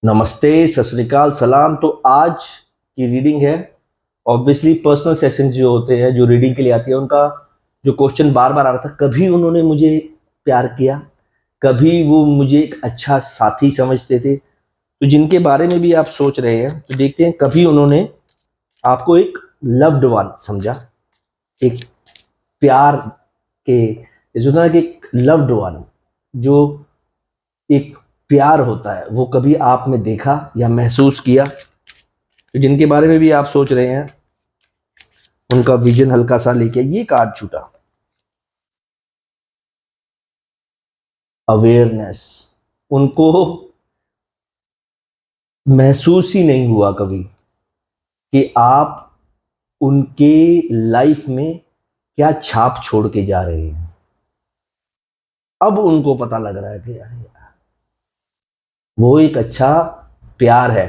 नमस्ते, सत श्री अकाल, सलाम। तो आज की रीडिंग है ऑब्वियसली पर्सनल सेशन जो होते हैं, जो रीडिंग के लिए आती है, उनका जो क्वेश्चन बार बार आ रहा था, कभी उन्होंने मुझे प्यार किया, कभी वो मुझे एक अच्छा साथी समझते थे। तो जिनके बारे में भी आप सोच रहे हैं, तो देखते हैं कभी उन्होंने आपको एक लव्ड वन समझा, एक प्यार के जो ना कि एक लव्ड वन, जो एक प्यार होता है, वो कभी आप में देखा या महसूस किया। तो जिनके बारे में भी आप सोच रहे हैं, उनका विजन हल्का सा लेके ये कार्ड छूटा, अवेयरनेस। उनको महसूस ही नहीं हुआ कभी कि आप उनके लाइफ में क्या छाप छोड़ के जा रहे हैं। अब उनको पता लग रहा है कि यार, वो एक अच्छा प्यार है।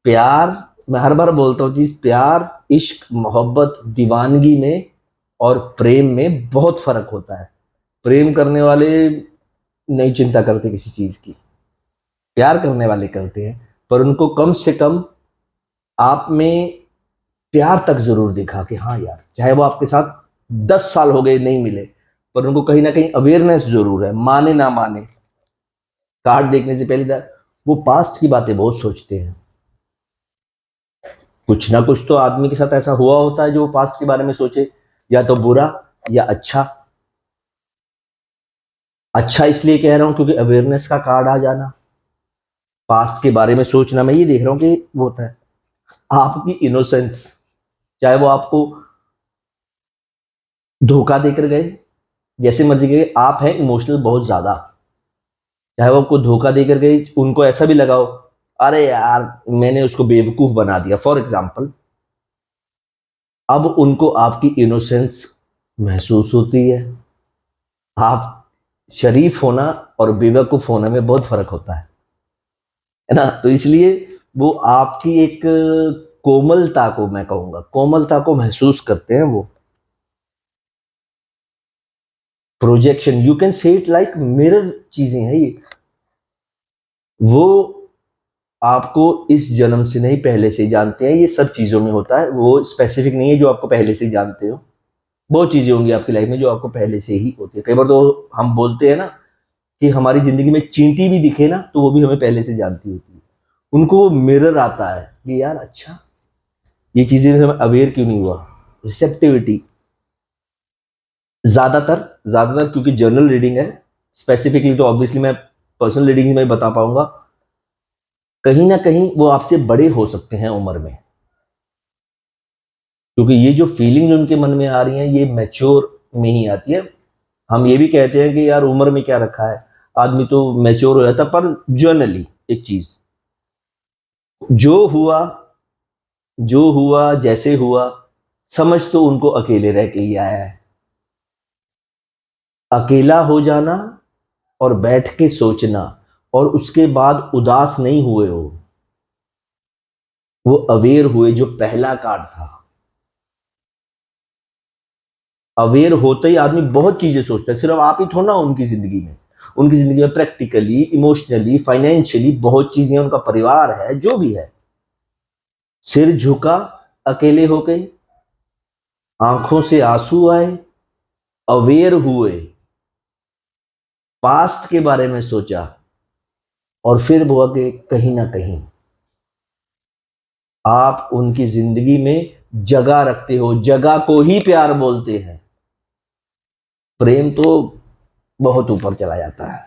प्यार, मैं हर बार बोलता हूँ चीज, प्यार, इश्क, मोहब्बत, दीवानगी में और प्रेम में बहुत फर्क होता है। प्रेम करने वाले नहीं चिंता करते किसी चीज की, प्यार करने वाले करते हैं, पर उनको कम से कम आप में प्यार तक जरूर दिखा कि हाँ यार, चाहे वो आपके साथ 10 साल हो गए नहीं मिले, पर उनको कहीं ना कहीं अवेयरनेस जरूर है, माने ना माने। कार्ड देखने से पहले वो पास्ट की बातें बहुत सोचते हैं। कुछ ना कुछ तो आदमी के साथ ऐसा हुआ होता है जो पास्ट के बारे में सोचे, या तो बुरा या अच्छा। अच्छा इसलिए कह रहा हूं क्योंकि अवेयरनेस का कार्ड आ जाना, पास्ट के बारे में सोचना, मैं ये देख रहा हूं कि वो होता है आपकी इनोसेंस। चाहे वो आपको धोखा देकर गए, जैसे मर्जी गए, आप हैं इमोशनल बहुत ज्यादा, चाहे वो आपको धोखा देकर गए, उनको ऐसा भी लगाओ अरे यार मैंने उसको बेवकूफ बना दिया, फॉर एग्जाम्पल। अब उनको आपकी इनोसेंस महसूस होती है। आप शरीफ होना और बेवकूफ होने में बहुत फर्क होता है ना। तो इसलिए वो आपकी एक कोमलता को, मैं कहूंगा कोमलता को महसूस करते हैं वो। Projection, you can say it like mirror चीजें हैं ये। वो आपको इस जन्म से नहीं, पहले से जानते हैं। ये सब चीजों में होता है, वो स्पेसिफिक नहीं है जो आपको पहले से जानते हो। बहुत चीजें होंगी आपकी लाइफ में जो आपको पहले से ही होती है। कई बार तो हम बोलते हैं ना कि हमारी जिंदगी में चींटी भी दिखे ना, तो वो भी हमें पहले से जानती होती है। उनको वो मिरर आता है कि यार अच्छा, ये चीजें हमें अवेयर क्यों नहीं हुआ। रिसेप्टिविटी, ज्यादातर ज्यादातर क्योंकि जर्नल रीडिंग है, स्पेसिफिकली तो ऑब्वियसली मैं पर्सनल रीडिंग में बता पाऊंगा। कहीं ना कहीं वो आपसे बड़े हो सकते हैं उम्र में, क्योंकि ये जो फीलिंग उनके मन में आ रही है, ये मैच्योर में ही आती है। हम ये भी कहते हैं कि यार उम्र में क्या रखा है, आदमी तो मैच्योर हो जाता, पर जर्नली एक चीज, जो हुआ जो हुआ जैसे हुआ, समझ तो उनको अकेले रह के ही आया है। अकेला हो जाना और बैठ के सोचना, और उसके बाद उदास नहीं हुए वो अवेयर हुए, जो पहला कार्ड था। अवेयर होते ही आदमी बहुत चीजें सोचता है, सिर्फ आप ही थोड़ा ना उनकी जिंदगी में। उनकी जिंदगी में प्रैक्टिकली, इमोशनली, फाइनेंशियली बहुत चीजें, उनका परिवार है, जो भी है। सिर झुका, अकेले हो गए, आंखों से आंसू आए, अवेयर हुए, पास्ट के बारे में सोचा, और फिर वो कि कहीं ना कहीं आप उनकी जिंदगी में जगह रखते हो। जगह को ही प्यार बोलते हैं। प्रेम तो बहुत ऊपर चला जाता है,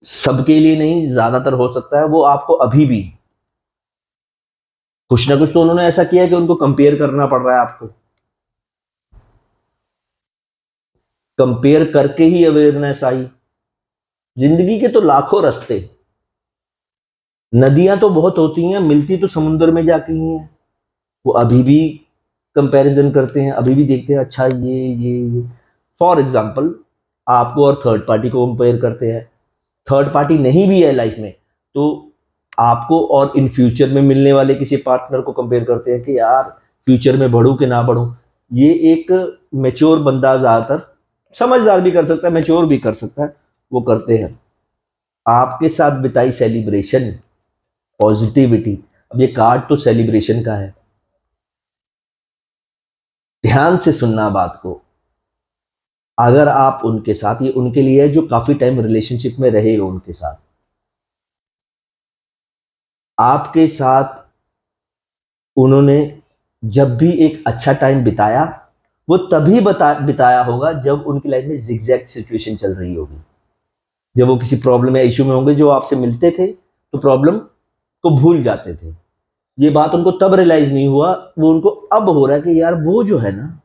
सबके लिए नहीं, ज्यादातर हो सकता है वो आपको अभी भी कुछ ना कुछ तो उन्होंने ऐसा किया है कि उनको कंपेयर करना पड़ रहा है आपको। कंपेयर करके ही अवेयरनेस आई। जिंदगी के तो लाखों रास्ते, नदियां तो बहुत होती हैं, मिलती तो समुद्र में जाके ही हैं। वो अभी भी कंपैरिजन करते हैं, अभी भी देखते हैं अच्छा ये फॉर एग्जाम्पल आपको और थर्ड पार्टी को कंपेयर करते हैं। थर्ड पार्टी नहीं भी है लाइफ में, तो आपको और इन फ्यूचर में मिलने वाले किसी पार्टनर को कंपेयर करते हैं कि यार फ्यूचर में बढ़ूं कि ना बढ़ूं। ये एक मेच्योर बंदा, ज्यादातर समझदार भी कर सकता है, मेच्योर भी कर सकता है, वो करते हैं। आपके साथ बिताई सेलिब्रेशन, पॉजिटिविटी। अब ये कार्ड तो सेलिब्रेशन का है, ध्यान से सुनना बात को। अगर आप उनके साथ, ये उनके लिए है जो काफी टाइम रिलेशनशिप में रहे हो उनके साथ, आपके साथ उन्होंने जब भी एक अच्छा टाइम बिताया, वो तभी बिताया होगा जब उनकी लाइफ में जिगजैग सिचुएशन चल रही होगी, जब वो किसी प्रॉब्लम या इश्यू में होंगे, जो आपसे मिलते थे तो प्रॉब्लम को भूल जाते थे। ये बात उनको तब रियलाइज नहीं हुआ, वो उनको अब हो रहा है कि यार वो जो है ना,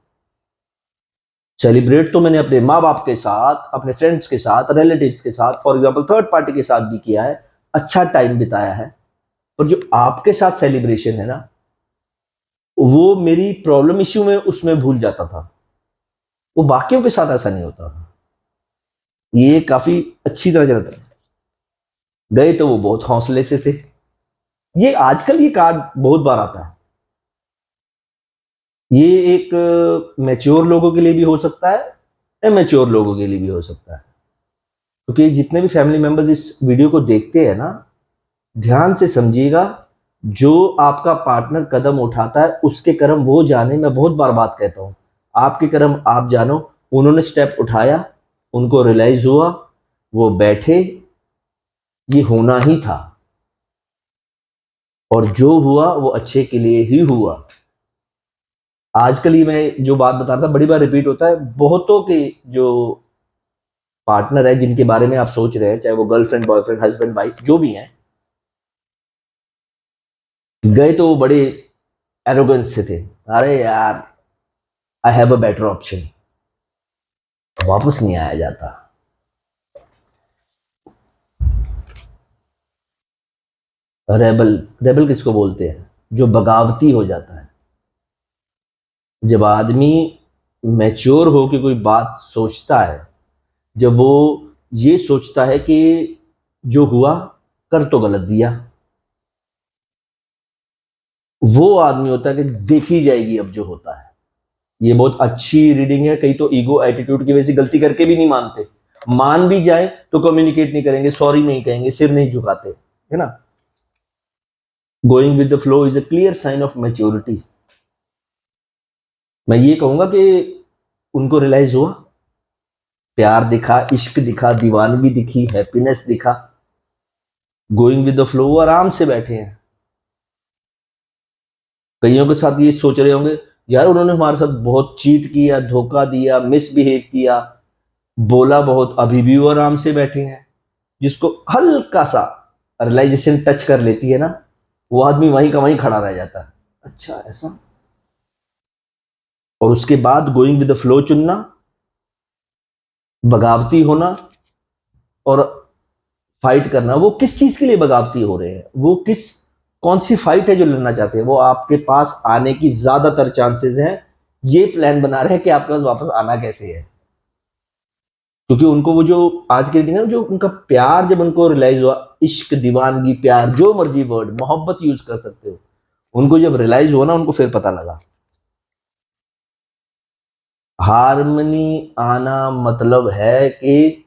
सेलिब्रेट तो मैंने अपने माँ बाप के साथ, अपने फ्रेंड्स के साथ, रिलेटिव्स के साथ, फॉर एग्जाम्पल थर्ड पार्टी के साथ भी किया है, अच्छा टाइम बिताया है, पर जो आपके साथ सेलिब्रेशन है ना, वो मेरी प्रॉब्लम इश्यू में उसमें भूल जाता था। वो बाकियों के साथ ऐसा नहीं होता। ये काफी अच्छी तरह चलता है। गए तो वो बहुत हौसले से थे। ये आजकल ये कार्ड बहुत बार आता है। ये एक मैच्योर लोगों के लिए भी हो सकता है, इमेच्योर लोगों के लिए भी हो सकता है, क्योंकि जितने भी फैमिली मेंबर्स इस वीडियो को देखते हैं ना, ध्यान से समझिएगा। जो आपका पार्टनर कदम उठाता है उसके कर्म वो जाने। मैं बहुत बार बात कहता हूं, आपके कर्म आप जानो। उन्होंने स्टेप उठाया, उनको रियलाइज हुआ, वो बैठे, ये होना ही था, और जो हुआ वो अच्छे के लिए ही हुआ। आजकल ये मैं जो बात बता रहा था, बड़ी बार रिपीट होता है। बहुतों के जो पार्टनर है जिनके बारे में आप सोच रहे हैं, चाहे वो गर्लफ्रेंड, बॉयफ्रेंड, हस्बैंड, वाइफ जो भी हैं, गए तो वो बड़े एरोगेंस से थे। अरे यार, I have a better option, वापस नहीं आया जाता। रेबल, रेबल किसको बोलते हैं? जो बगावती हो जाता है। जब आदमी मैच्योर हो के कोई बात सोचता है, जब वो ये सोचता है कि जो हुआ कर तो गलत दिया, वो आदमी होता है कि देखी जाएगी अब जो होता है। ये बहुत अच्छी रीडिंग है। कई तो ईगो एटीट्यूड की वजह से गलती करके भी नहीं मानते, मान भी जाए तो कम्युनिकेट नहीं करेंगे, सॉरी नहीं कहेंगे, सिर नहीं झुकाते, है ना। Going with the flow is a clear sign of maturity. मैं ये कहूंगा कि उनको रियलाइज हुआ, प्यार दिखा, इश्क दिखा, दीवानगी दिखी, हैप्पीनेस दिखा। गोइंग विद द फ्लो, वो आराम से बैठे हैं। कईयों के साथ ये सोच रहे होंगे, यार उन्होंने हमारे साथ बहुत चीट किया, धोखा दिया, मिसबिहेव किया, बोला बहुत, अभी भी वो आराम से बैठे हैं। जिसको हल्का सा रियलाइजेशन टच कर लेती है ना, वो आदमी वहीं का वहीं खड़ा रह जाता है। अच्छा ऐसा। और उसके बाद गोइंग विद द फ्लो चुनना, बगावती होना और फाइट करना। वो किस चीज के लिए बगावती हो रहे हैं, वो किस, कौन सी फाइट है जो लड़ना चाहते हैं, वो आपके पास आने की ज्यादातर चांसेस हैं। ये प्लान बना रहे हैं कि आपके पास वापस आना कैसे है। क्योंकि उनको वो जो आज के दिन है, जो उनका प्यार जब उनको रियलाइज हुआ, इश्क, दीवानगी, प्यार, जो मर्जी वर्ड, मोहब्बत यूज कर सकते हो, उनको जब रियलाइज हुआ ना, उनको फिर पता लगा। हारमनी आना मतलब है कि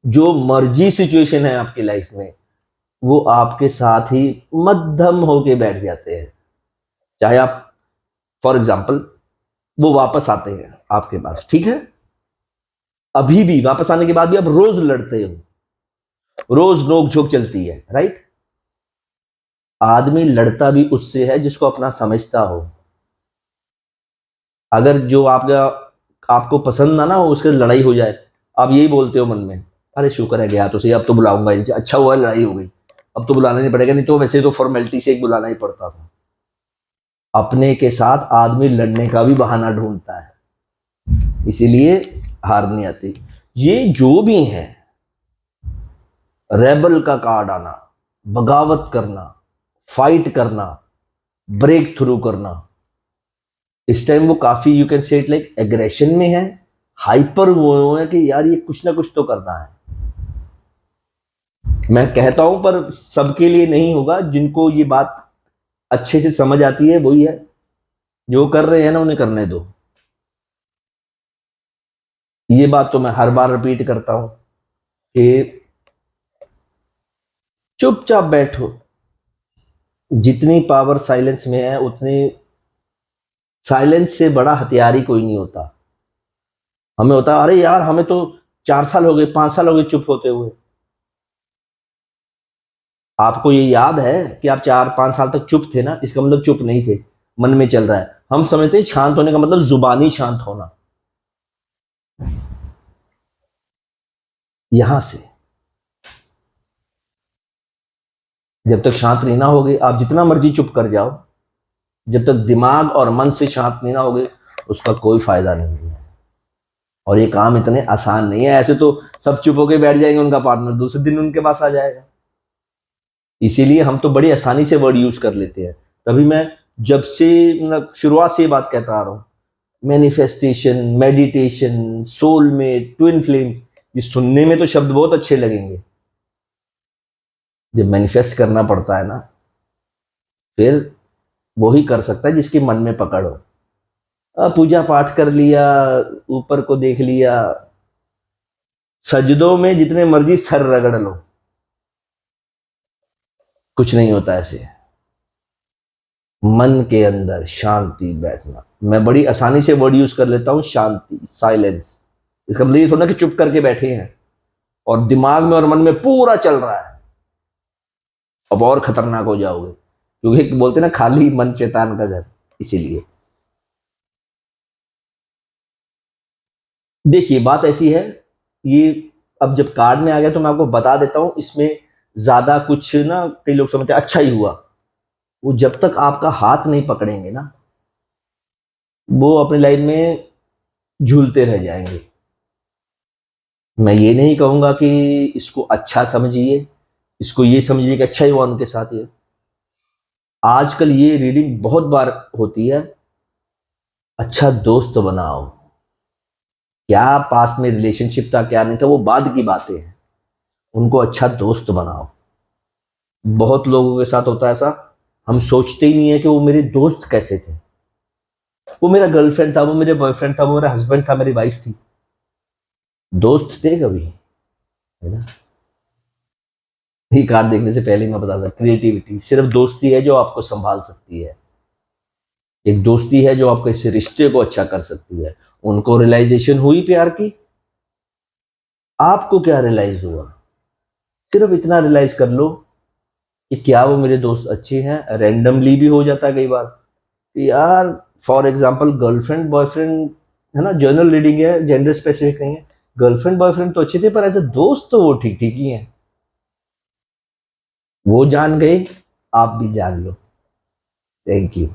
जो मर्जी सिचुएशन है आपकी लाइफ में, वो आपके साथ ही मध्यम होके बैठ जाते हैं। चाहे आप, फॉर एग्जाम्पल, वो वापस आते हैं आपके पास, ठीक है, अभी भी वापस आने के बाद भी आप रोज लड़ते हो, रोज नोक झोंक चलती है, राइट। आदमी लड़ता भी उससे है जिसको अपना समझता हो। अगर जो आपका, आपको पसंद ना ना हो, उसके लड़ाई हो जाए, आप यही बोलते हो मन में, अरे शुक्र है गया तो सही, अब तो बुलाऊंगा इनसे, अच्छा हुआ लड़ाई हो गई, अब तो बुलाना नहीं पड़ेगा, नहीं तो वैसे तो फॉर्मेलिटी से एक बुलाना ही पड़ता था। अपने के साथ आदमी लड़ने का भी बहाना ढूंढता है, इसीलिए हार नहीं आती। ये जो भी है, रेबल का कार्ड आना, बगावत करना, फाइट करना, ब्रेक थ्रू करना, इस टाइम वो काफी, you can say it like aggression में है, हाइपर वो है कि यार ये कुछ ना कुछ तो करना है। मैं कहता हूं पर सबके लिए नहीं होगा। जिनको ये बात अच्छे से समझ आती है वही है, जो कर रहे हैं ना उन्हें करने दो। ये बात तो मैं हर बार रिपीट करता हूं कि चुपचाप बैठो। जितनी पावर साइलेंस में है, उतनी साइलेंस से बड़ा हथियार ही कोई नहीं होता। हमें होता है अरे यार हमें तो 4 साल हो गए, 5 साल हो गए चुप होते हुए। आपको ये याद है कि आप 4-5 साल तक चुप थे ना, इसका मतलब चुप नहीं थे, मन में चल रहा है। हम समझते हैं शांत होने का मतलब जुबानी शांत होना। यहां से जब तक शांत नहीं ना होगे, आप जितना मर्जी चुप कर जाओ, जब तक दिमाग और मन से शांत नहीं ना होगे, उसका कोई फायदा नहीं है। और ये काम इतने आसान नहीं है। ऐसे तो सब चुप होके बैठ जाएंगे, उनका पार्टनर दूसरे दिन उनके पास आ जाएगा। इसीलिए हम तो बड़ी आसानी से वर्ड यूज कर लेते हैं। तभी मैं जब से मतलब शुरुआत से ये बात कहता आ रहा हूँ, manifestation, meditation, soulmate, twin flames, ये सुनने में तो शब्द बहुत अच्छे लगेंगे। जब मैनिफेस्ट करना पड़ता है ना, फिर वो ही कर सकता है जिसके मन में पकड़ हो। पूजा पाठ कर लिया, ऊपर को देख लिया, सजदों में जितने मर्जी सर रगड़ लो, कुछ नहीं होता ऐसे। मन के अंदर शांति बैठना, मैं बड़ी आसानी से वर्ड यूज कर लेता हूं, शांति, साइलेंस। इसका मतलब ये थोड़ा कि चुप करके बैठे हैं और दिमाग में और मन में पूरा चल रहा है। अब और खतरनाक हो जाओगे, क्योंकि बोलते हैं ना खाली मन शैतान का घर। इसीलिए देखिए बात ऐसी है, ये अब जब कार्ड में आ गया तो मैं आपको बता देता हूं। इसमें ज्यादा कुछ ना, कई लोग समझते हैं अच्छा ही हुआ। वो जब तक आपका हाथ नहीं पकड़ेंगे ना, वो अपनी लाइफ में झूलते रह जाएंगे। मैं ये नहीं कहूंगा कि इसको अच्छा समझिए, इसको ये समझिए कि अच्छा ही हुआ उनके साथ ये। आजकल ये रीडिंग बहुत बार होती है। अच्छा दोस्त बनाओ। क्या पास में रिलेशनशिप था क्या नहीं था वो बाद की बातें हैं, उनको अच्छा दोस्त बनाओ। बहुत लोगों के साथ होता है ऐसा, हम सोचते ही नहीं है कि वो मेरे दोस्त कैसे थे। वो मेरा गर्लफ्रेंड था, वो मेरे बॉयफ्रेंड था, वो मेरा हस्बैंड था, मेरी वाइफ थी, दोस्त थे कभी? है ना? ये कार्ड देखने से पहले ही मैं बता था, क्रिएटिविटी सिर्फ दोस्ती है जो आपको संभाल सकती है। एक दोस्ती है जो आपके इस रिश्ते को अच्छा कर सकती है। उनको रियलाइजेशन हुई प्यार की, आपको क्या रियलाइज हुआ? सिर्फ इतना रियलाइज कर लो कि क्या वो मेरे दोस्त अच्छे हैं। रैंडमली भी हो जाता है कई बार कि यार, फॉर एग्जाम्पल गर्लफ्रेंड बॉयफ्रेंड, है ना, जर्नल रीडिंग है, जेंडर स्पेसिफिक नहीं है। गर्लफ्रेंड बॉयफ्रेंड तो अच्छे थे, पर एज अ दोस्त तो वो ठीक ठीक ही हैं। वो जान गए, आप भी जान लो। Thank you.